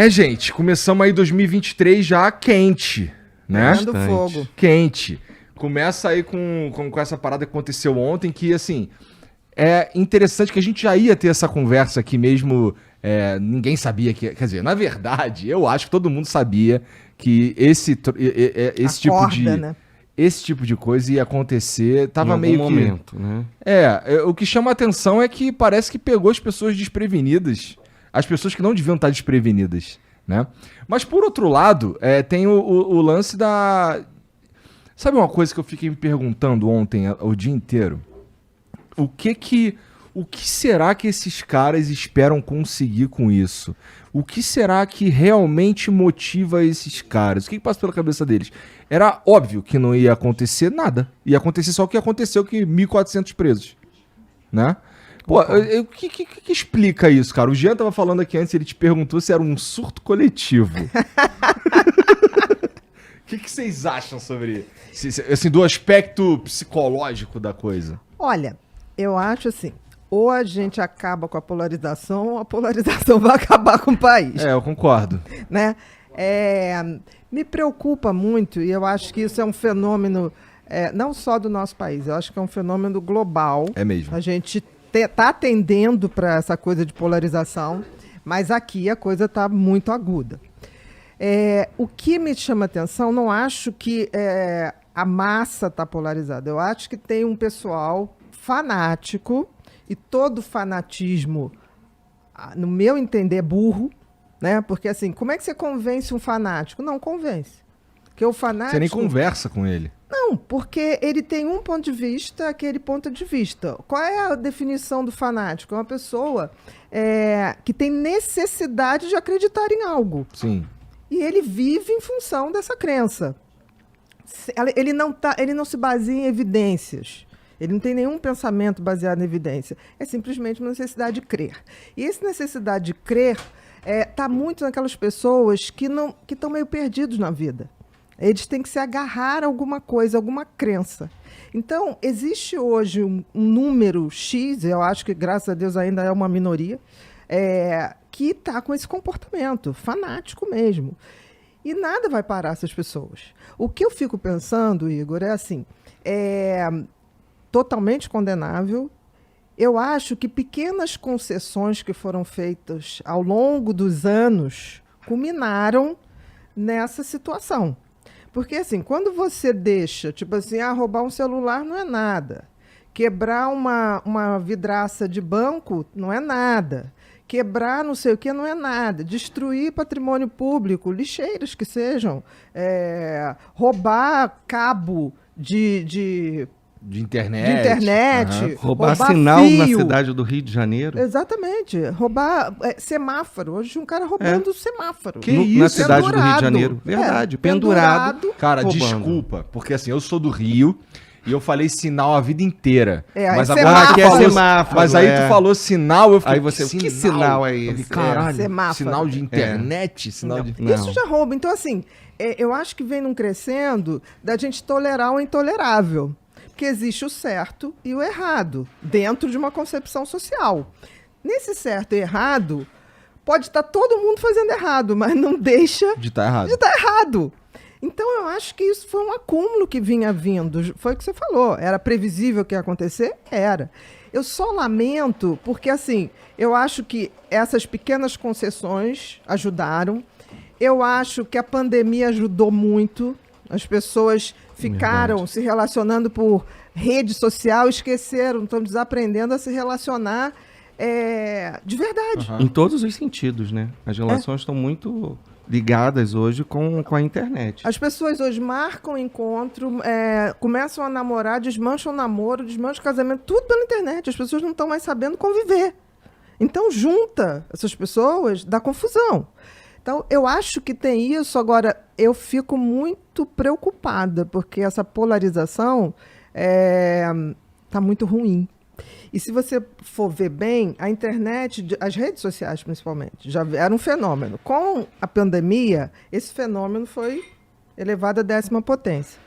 Gente, começamos aí 2023 já quente, né? Pegando fogo. Quente. Começa aí com essa parada que aconteceu ontem, que, assim, é interessante que a gente já ia ter essa conversa aqui mesmo, ninguém sabia que... Quer dizer, na verdade, eu acho que todo mundo sabia que esse tipo de coisa ia acontecer, tava meio que... momento, né? O que chama a atenção é que parece que pegou as pessoas desprevenidas, as pessoas que não deviam estar desprevenidas, né? Mas, por outro lado, tem o lance da... Sabe uma coisa que eu fiquei me perguntando ontem, o dia inteiro? O que será que esses caras esperam conseguir com isso? O que será que realmente motiva esses caras? O que passa pela cabeça deles? Era óbvio que não ia acontecer nada. Ia acontecer só o que aconteceu, que 1.400 presos, né? Pô, o que explica isso, cara? O Jean tava falando aqui antes, ele te perguntou se era um surto coletivo. O que vocês acham sobre, assim, do aspecto psicológico da coisa? Olha, eu acho assim, ou a gente acaba com a polarização, ou a polarização vai acabar com o país. Eu concordo. Né? Me preocupa muito, e eu acho que isso é um fenômeno, não só do nosso país, eu acho que é um fenômeno global. É mesmo. A gente está tendendo para essa coisa de polarização, mas aqui a coisa está muito aguda. O que me chama atenção, não acho que a massa está polarizada. Eu acho que tem um pessoal fanático, e todo fanatismo, no meu entender, é burro, né? Porque assim, como é que você convence um fanático? Não convence. Porque o fanático... Você nem conversa com ele. Não, porque ele tem um ponto de vista, aquele ponto de vista. Qual é a definição do fanático? É uma pessoa que tem necessidade de acreditar em algo. Sim. E ele vive em função dessa crença. Ele não se baseia em evidências. Ele não tem nenhum pensamento baseado em evidência. É simplesmente uma necessidade de crer. E essa necessidade de crer está muito naquelas pessoas que estão meio perdidos na vida. Eles têm que se agarrar a alguma coisa, alguma crença. Então, existe hoje um número X, eu acho que, graças a Deus, ainda é uma minoria, que está com esse comportamento fanático mesmo. E nada vai parar essas pessoas. O que eu fico pensando, Igor, é assim, totalmente condenável. Eu acho que pequenas concessões que foram feitas ao longo dos anos culminaram nessa situação. Porque, assim, quando você deixa, tipo assim, roubar um celular não é nada. Quebrar uma vidraça de banco não é nada. Quebrar não sei o que não é nada. Destruir patrimônio público, lixeiras que sejam. Roubar cabo de internet, uhum. Roubar sinal fio. Na cidade do Rio de Janeiro. Exatamente. Roubar semáforo. Hoje um cara roubando semáforo. Que isso? Na cidade do Rio de Janeiro. Verdade, pendurado. Cara, roubando. Desculpa, porque assim, eu sou do Rio e eu falei sinal a vida inteira. Mas agora aqui é semáforo. Mas aí tu falou sinal, eu fiquei... Aí você, que sinal é esse? Caralho, sinal de internet? Isso já rouba. Então, assim, eu acho que vem num crescendo da gente tolerar o intolerável. Porque existe o certo e o errado, dentro de uma concepção social. Nesse certo e errado, pode estar todo mundo fazendo errado, mas não deixa de estar errado. Então, eu acho que isso foi um acúmulo que vinha vindo. Foi o que você falou. Era previsível que ia acontecer? Era. Eu só lamento porque, assim, eu acho que essas pequenas concessões ajudaram. Eu acho que a pandemia ajudou muito. As pessoas ficaram se relacionando por rede social, esqueceram, estão desaprendendo a se relacionar de verdade. Uhum. Em todos os sentidos, né? As relações estão muito ligadas hoje com a internet. As pessoas hoje marcam encontro, começam a namorar, desmancham o namoro, desmancham o casamento, tudo pela internet. As pessoas não estão mais sabendo conviver. Então, junta essas pessoas, dá confusão. Então, eu acho que tem isso. Agora, eu fico muito preocupada, porque essa polarização está muito ruim. E se você for ver bem, a internet, as redes sociais principalmente, já era um fenômeno. Com a pandemia, esse fenômeno foi elevado à 10ª potência.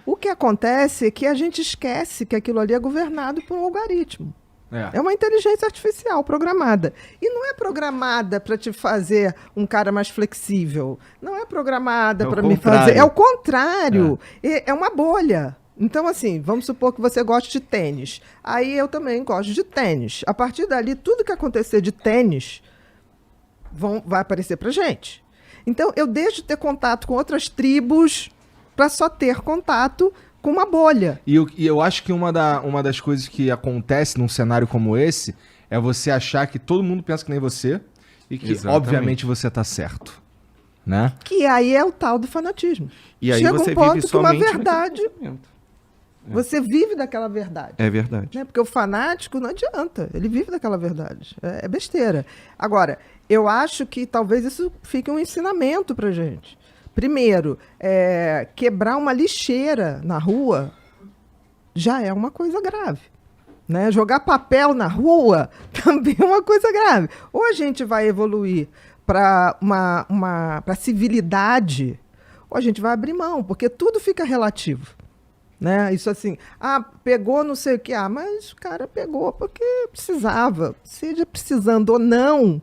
O que acontece é que a gente esquece que aquilo ali é governado por um algoritmo. É uma inteligência artificial programada. E não é programada para te fazer um cara mais flexível. Não é programada para me fazer. É o contrário. É uma bolha. Então, assim, vamos supor que você goste de tênis. Aí eu também gosto de tênis. A partir dali, tudo que acontecer de tênis vai aparecer pra gente. Então, eu deixo de ter contato com outras tribos para só ter contato com uma bolha. E eu acho que uma das coisas que acontece num cenário como esse é você achar que todo mundo pensa que nem você e que, obviamente, você tá certo. Né? Que aí é o tal do fanatismo. E aí chega você um ponto vive que uma somente verdade... Você vive daquela verdade. É verdade. Né? Porque o fanático não adianta. Ele vive daquela verdade. É besteira. Agora, eu acho que talvez isso fique um ensinamento pra gente. Primeiro, quebrar uma lixeira na rua já é uma coisa grave. Né? Jogar papel na rua também é uma coisa grave. Ou a gente vai evoluir para para civilidade, ou a gente vai abrir mão, porque tudo fica relativo. Né? Isso assim, pegou não sei o que, mas o cara pegou porque precisava, seja precisando ou não.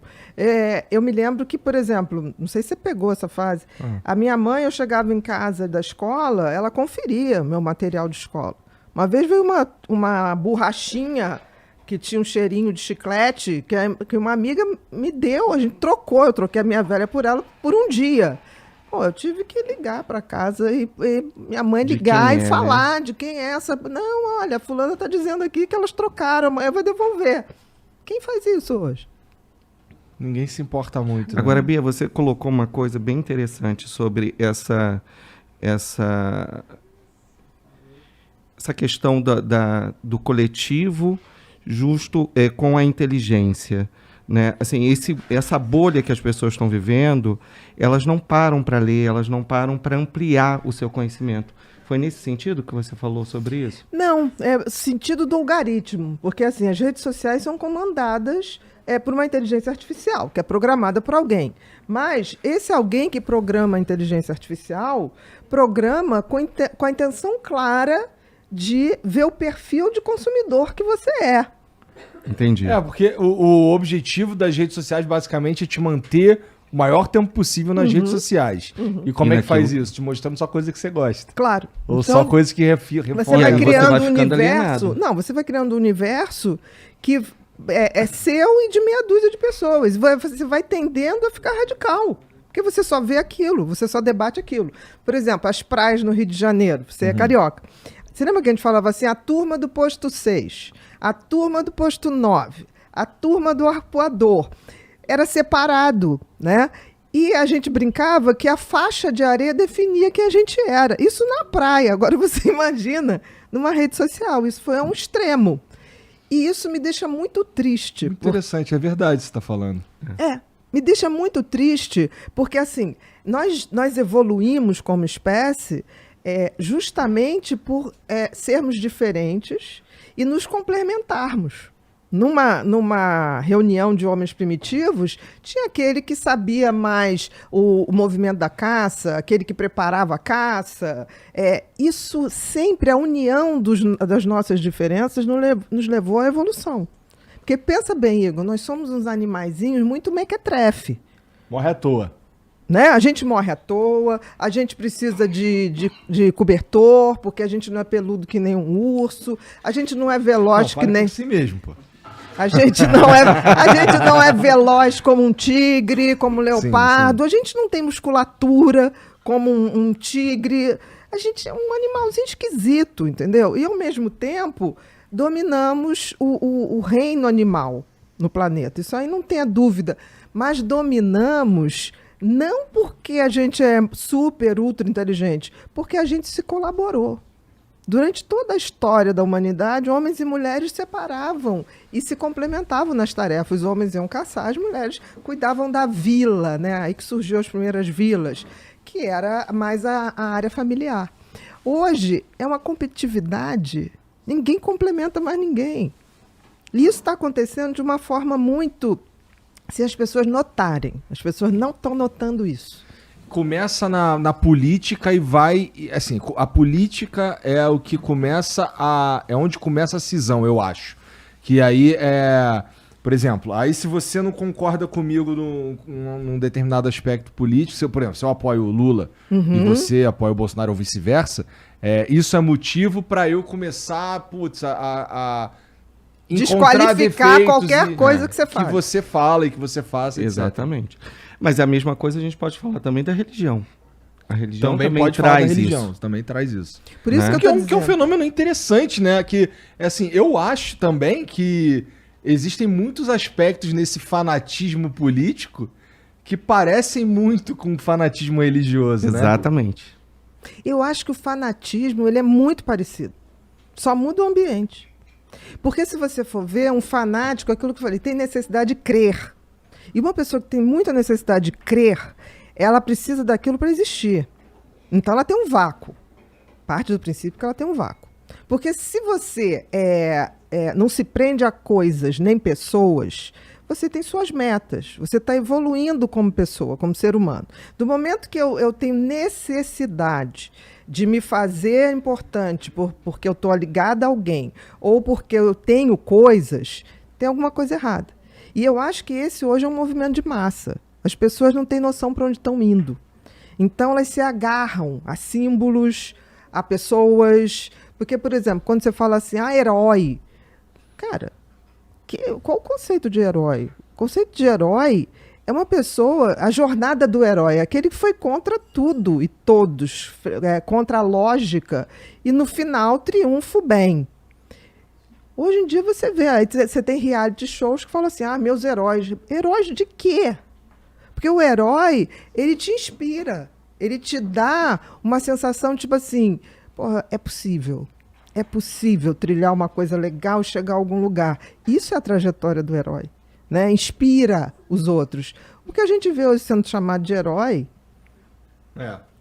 Eu me lembro que, por exemplo, não sei se você pegou essa fase, a minha mãe, eu chegava em casa da escola, ela conferia meu material de escola. Uma vez veio uma borrachinha que tinha um cheirinho de chiclete, que uma amiga me deu, a gente trocou, eu troquei a minha velha por ela por um dia. Pô, eu tive que ligar para casa e minha mãe ligar e falar, né? De quem é essa. Não, olha, a fulana está dizendo aqui que elas trocaram, amanhã vai devolver. Quem faz isso hoje? Ninguém se importa muito. Agora, Bia, você colocou uma coisa bem interessante sobre essa questão do coletivo justo com a inteligência. Né? Assim, essa bolha que as pessoas estão vivendo, elas não param para ler, elas não param para ampliar o seu conhecimento. Foi nesse sentido que você falou sobre isso? Não, é sentido do algoritmo, porque assim, as redes sociais são comandadas por uma inteligência artificial, que é programada por alguém. Mas esse alguém que programa a inteligência artificial, programa com a intenção clara de ver o perfil de consumidor que você é. Entendi. Porque o objetivo das redes sociais basicamente é te manter o maior tempo possível nas redes sociais. E como é que faz isso? Te mostrando só coisa que você gosta. Claro. Ou então, só coisas que reforçam. Você vai criando um universo... Não, você vai criando um universo que é seu e de meia dúzia de pessoas. Você vai tendendo a ficar radical. Porque você só vê aquilo, você só debate aquilo. Por exemplo, as praias no Rio de Janeiro. Você é carioca. Você lembra que a gente falava assim, a turma do posto 6, a turma do posto 9, a turma do arpoador. Era separado, né? E a gente brincava que a faixa de areia definia quem a gente era. Isso na praia. Agora você imagina numa rede social. Isso foi a um extremo. E isso me deixa muito triste. Interessante, é verdade o que você está falando. Me deixa muito triste, porque assim, nós evoluímos como espécie justamente por sermos diferentes e nos complementarmos. Numa reunião de homens primitivos, tinha aquele que sabia mais o movimento da caça, aquele que preparava a caça. Isso sempre, a união das nossas diferenças nos levou à evolução. Porque pensa bem, Igor, nós somos uns animaizinhos muito mequetrefe. Morre à toa. Né? A gente morre à toa, a gente precisa de cobertor, porque a gente não é peludo que nem um urso, a gente não é veloz que nem... si mesmo, pô. A gente não é veloz como um tigre, como um leopardo, sim. A gente não tem musculatura como um tigre, a gente é um animalzinho esquisito, entendeu? E ao mesmo tempo dominamos o reino animal no planeta, isso aí não tenha dúvida, mas dominamos não porque a gente é super, ultra inteligente, porque a gente se colaborou. Durante toda a história da humanidade, homens e mulheres separavam e se complementavam nas tarefas. Os homens iam caçar, as mulheres cuidavam da vila, né? Aí que surgiu as primeiras vilas, que era mais a área familiar. Hoje é uma competitividade, ninguém complementa mais ninguém. E isso está acontecendo de uma forma muito... Se as pessoas notarem, as pessoas não estão notando isso. Começa na política e vai... Assim, a política é o que começa é onde começa a cisão, eu acho. Que aí por exemplo, aí se você não concorda comigo num determinado aspecto político, por exemplo, se eu apoio o Lula e você apoia o Bolsonaro ou vice-versa, isso é motivo para eu começar, a desqualificar qualquer coisa que você faz. Que você fala e que você faça, etc. Exatamente. Mas a mesma coisa a gente pode falar também da religião. A religião também pode falar da traz religião, isso. também traz isso. Por isso Né? que eu tô Que é um dizendo. fenômeno interessante, né? Que, assim, eu acho também que existem muitos aspectos nesse fanatismo político que parecem muito com fanatismo religioso, né? Exatamente. Eu acho que o fanatismo ele é muito parecido. Só muda o ambiente. Porque se você for ver, um fanático, aquilo que eu falei, tem necessidade de crer. E uma pessoa que tem muita necessidade de crer, ela precisa daquilo para existir. Então ela tem um vácuo. Parte do princípio que ela tem um vácuo. Porque se você não se prende a coisas nem pessoas, você tem suas metas. Você está evoluindo como pessoa, como ser humano. Do momento que eu tenho necessidade de me fazer importante porque eu estou ligada a alguém ou porque eu tenho coisas, tem alguma coisa errada. E eu acho que esse hoje é um movimento de massa. As pessoas não têm noção para onde estão indo. Então elas se agarram a símbolos, a pessoas. Porque, por exemplo, quando você fala assim, herói. Cara, qual o conceito de herói? O conceito de herói é uma pessoa, a jornada do herói, aquele que foi contra tudo e todos, contra a lógica, e no final triunfa o bem. Hoje em dia você vê, aí você tem reality shows que falam assim, meus heróis. Heróis de quê? Porque o herói, ele te inspira, ele te dá uma sensação tipo assim, porra, é possível trilhar uma coisa legal e chegar a algum lugar. Isso é a trajetória do herói, né? Inspira os outros. O que a gente vê hoje sendo chamado de herói,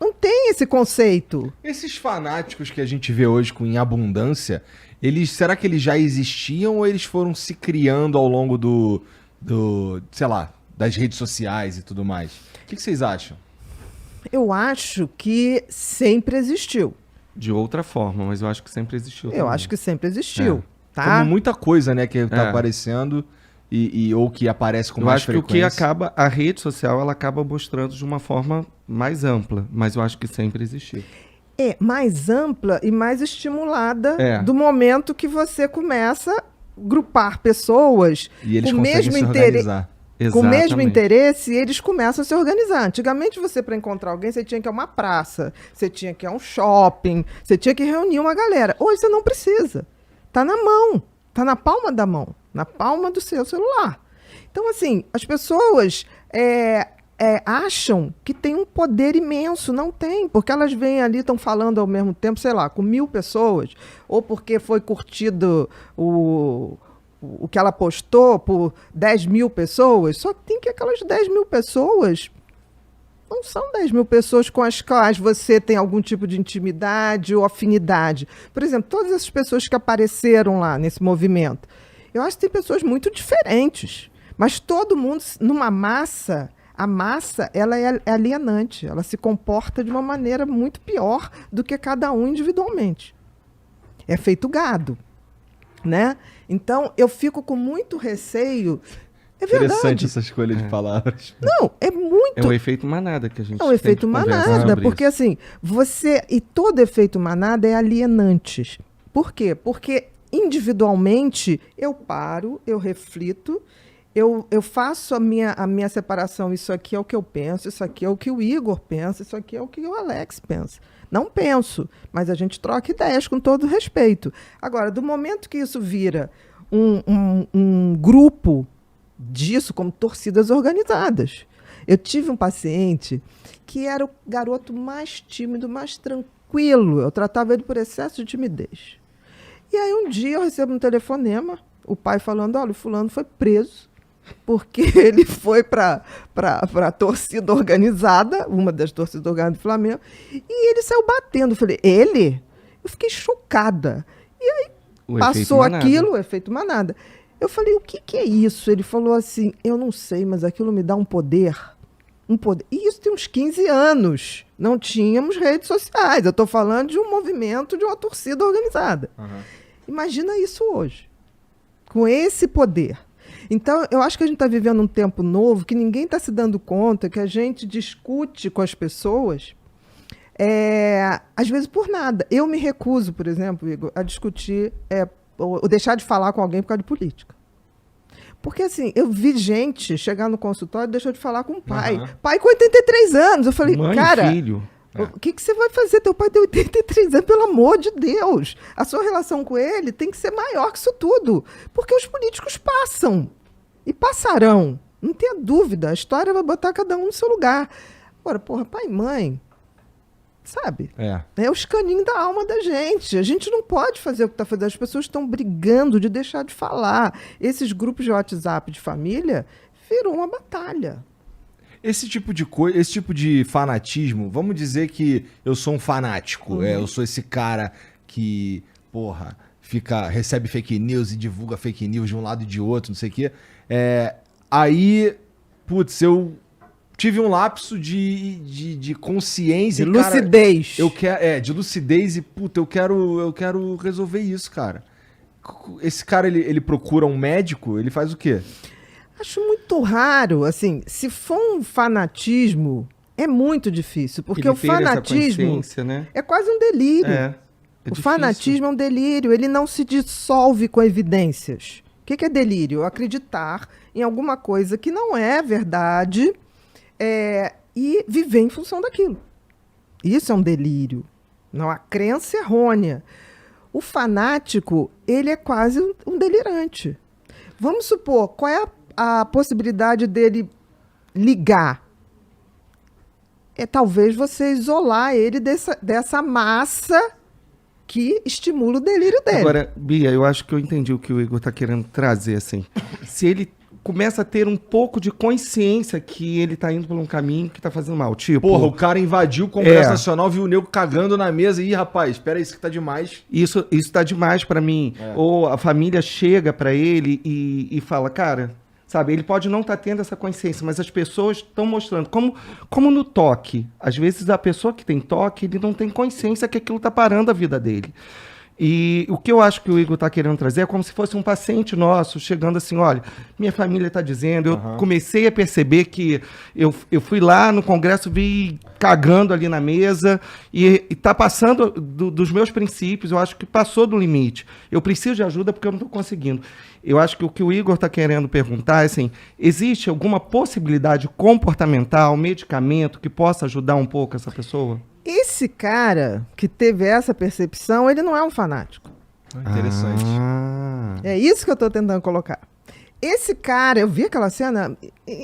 não tem esse conceito. Esses fanáticos que a gente vê hoje em abundância, será que eles já existiam ou eles foram se criando ao longo sei lá, das redes sociais e tudo mais? O que vocês acham? Eu acho que sempre existiu. De outra forma, mas eu acho que sempre existiu. Eu acho que sempre existiu. Tá? Como muita coisa, né, que tá aparecendo ou que aparece com mais frequência. Eu acho que a rede social, ela acaba mostrando de uma forma mais ampla, mas eu acho que sempre existiu. Mais ampla e mais estimulada do momento que você começa a grupar pessoas e eles com conseguem mesmo se organizar. Com o mesmo interesse, eles começam a se organizar. Antigamente, para encontrar alguém, você tinha que ir a uma praça, você tinha que ir a um shopping, você tinha que reunir uma galera. Hoje você não precisa. Está na mão, está na palma da mão, na palma do seu celular. Então, assim, as pessoas acham que tem um poder imenso. Não tem, porque elas vêm ali, estão falando ao mesmo tempo, sei lá, com 1000 pessoas, ou porque foi curtido o que ela postou por 10.000 pessoas, só que tem que aquelas 10.000 pessoas não são 10.000 pessoas com as quais você tem algum tipo de intimidade ou afinidade. Por exemplo, todas essas pessoas que apareceram lá nesse movimento, eu acho que tem pessoas muito diferentes, mas todo mundo, numa massa, a massa ela é alienante, ela se comporta de uma maneira muito pior do que cada um individualmente. É feito gado, né? Então, eu fico com muito receio. É verdade. Interessante essa escolha de palavras. Não, é muito... É o efeito manada que a gente É o efeito manada, porque assim, e todo efeito manada é alienante. Por quê? Porque individualmente eu paro, eu reflito, eu faço a minha separação, isso aqui é o que eu penso, isso aqui é o que o Igor pensa, isso aqui é o que o Alex pensa. Não penso, mas a gente troca ideias com todo respeito. Agora, do momento que isso vira um grupo disso, como torcidas organizadas. Eu tive um paciente que era o garoto mais tímido, mais tranquilo. Eu tratava ele por excesso de timidez. E aí um dia eu recebo um telefonema, o pai falando, olha, o fulano foi preso, porque ele foi para a torcida organizada, uma das torcidas organizadas do Flamengo, e ele saiu batendo. Eu falei, ele? Eu fiquei chocada. E aí passou aquilo, o efeito manada. Eu falei, o que é isso? Ele falou assim, eu não sei, mas aquilo me dá um poder. Um poder. E isso tem uns 15 anos. Não tínhamos redes sociais. Eu estou falando de um movimento, de uma torcida organizada. Uhum. Imagina isso hoje. com esse poder. Então, eu acho que a gente está vivendo um tempo novo que ninguém está se dando conta que a gente discute com as pessoas, às vezes por nada. Eu me recuso, por exemplo, Igor, a discutir ou deixar de falar com alguém por causa de política. Porque, assim, eu vi gente chegar no consultório e deixou de falar com o pai. Uhum. Pai com 83 anos. Eu falei, Mãe, cara, filho. o que você vai fazer? Teu pai tem 83 anos, pelo amor de Deus. A sua relação com ele tem que ser maior que isso tudo. Porque os políticos passam. E passarão. Não tenha dúvida. A história vai botar cada um no seu lugar. Agora, porra, pai e mãe, sabe? É os caninhos da alma da gente. A gente não pode fazer o que está fazendo. As pessoas estão brigando de deixar de falar. Esses grupos de WhatsApp de família virou uma batalha. Esse tipo de coisa, esse tipo de fanatismo, vamos dizer que eu sou um fanático, eu sou esse cara que, porra, recebe fake news e divulga fake news de um lado e de outro, não sei o quê. Aí, putz, eu tive um lapso de consciência. De lucidez. Cara, de lucidez e, puta, eu quero resolver isso, cara. Esse cara, ele procura um médico, ele faz o quê? Acho muito raro, assim, se for um fanatismo, é muito difícil, porque o fanatismo né? é quase um delírio. É o difícil. fanatismo é um delírio, ele não se dissolve com evidências. O que é delírio? Acreditar em alguma coisa que não é verdade e viver em função daquilo. Isso é um delírio, não a crença errônea. O fanático, ele é quase um delirante. Vamos supor, qual é a possibilidade dele ligar? Talvez você isolar ele dessa massa que estimula o delírio dele. Agora, Bia, eu acho que eu entendi o que o Igor está querendo trazer, assim. Se ele começa a ter um pouco de consciência que ele tá indo por um caminho que tá fazendo mal, tipo... Porra, o cara invadiu o Congresso Nacional, viu o nego cagando na mesa. Ih, rapaz, espera aí, isso que tá demais. Isso tá demais pra mim. Ou a família chega pra ele e fala, cara... Sabe, ele pode não estar tendo essa consciência, mas as pessoas estão mostrando. Como no toque. Às vezes a pessoa que tem toque, ele não tem consciência que aquilo está parando a vida dele. E o que eu acho que o Igor está querendo trazer é como se fosse um paciente nosso, chegando assim, olha, minha família está dizendo, eu comecei a perceber que eu fui lá no Congresso, vi cagando ali na mesa, e está passando dos meus princípios, eu acho que passou do limite. Eu preciso de ajuda porque eu não estou conseguindo. Eu acho que o que o Igor está querendo perguntar é assim, existe alguma possibilidade comportamental, medicamento, que possa ajudar um pouco essa pessoa? Esse cara que teve essa percepção, ele não é um fanático. Interessante. É isso que eu estou tentando colocar. Esse cara, eu vi aquela cena,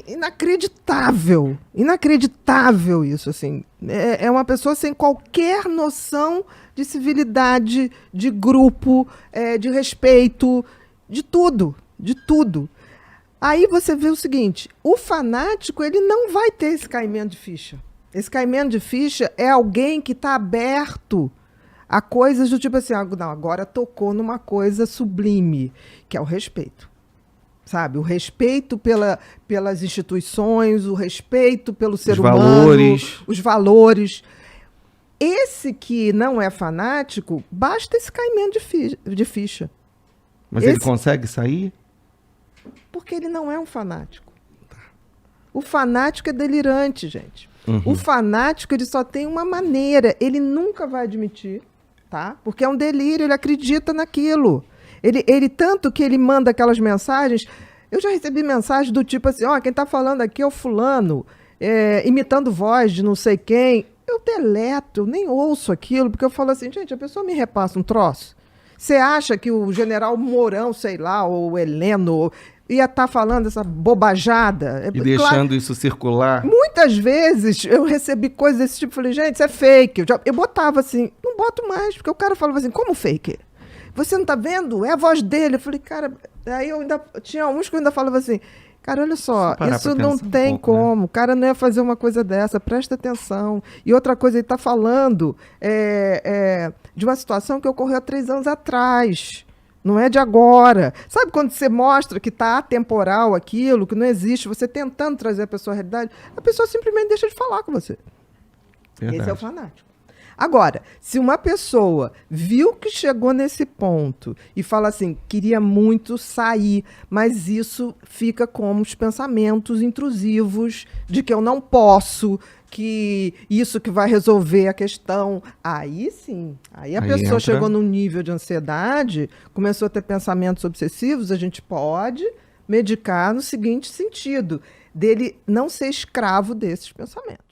inacreditável. Inacreditável isso, assim. É uma pessoa sem qualquer noção de civilidade, de grupo, de respeito, de tudo, de tudo. Aí você vê o seguinte, o fanático, ele não vai ter esse caimento de ficha. Esse caimento de ficha é alguém que está aberto a coisas do tipo assim, não, agora tocou numa coisa sublime, que é o respeito. Sabe? O respeito pelas instituições, o respeito pelo ser humano, os valores. Esse que não é fanático, basta esse caimento de ficha. Mas ele consegue sair? Porque ele não é um fanático. O fanático é delirante, gente. O fanático, ele só tem uma maneira, ele nunca vai admitir, tá? Porque é um delírio, ele acredita naquilo. Ele tanto que ele manda aquelas mensagens, eu já recebi mensagem do tipo assim, quem tá falando aqui é o fulano, imitando voz de não sei quem. Eu deleto, eu nem ouço aquilo, porque eu falo assim, gente, a pessoa me repassa um troço. Você acha que o general Mourão, sei lá, ou o Heleno... ia estar falando essa bobajada. E deixando isso circular. Muitas vezes eu recebi coisas desse tipo, falei, gente, isso é fake. Eu botava assim, não boto mais, porque o cara falava assim, como fake? Você não tá vendo? É a voz dele. Eu falei, cara, aí eu ainda tinha uns que eu ainda falava assim, cara, olha só, isso não tem como, o cara não ia fazer uma coisa dessa, presta atenção. E outra coisa, ele tá falando de uma situação que ocorreu há 3 anos atrás. Não é de agora. Sabe quando você mostra que está atemporal aquilo, que não existe, você tentando trazer a pessoa à realidade, a pessoa simplesmente deixa de falar com você. Verdade. Esse é o fanático. Agora, se uma pessoa viu que chegou nesse ponto e fala assim, queria muito sair, mas isso fica como os pensamentos intrusivos de que eu não posso, que isso que vai resolver a questão. Aí sim, aí a pessoa entra... chegou num nível de ansiedade, começou a ter pensamentos obsessivos, a gente pode medicar no seguinte sentido, dele não ser escravo desses pensamentos.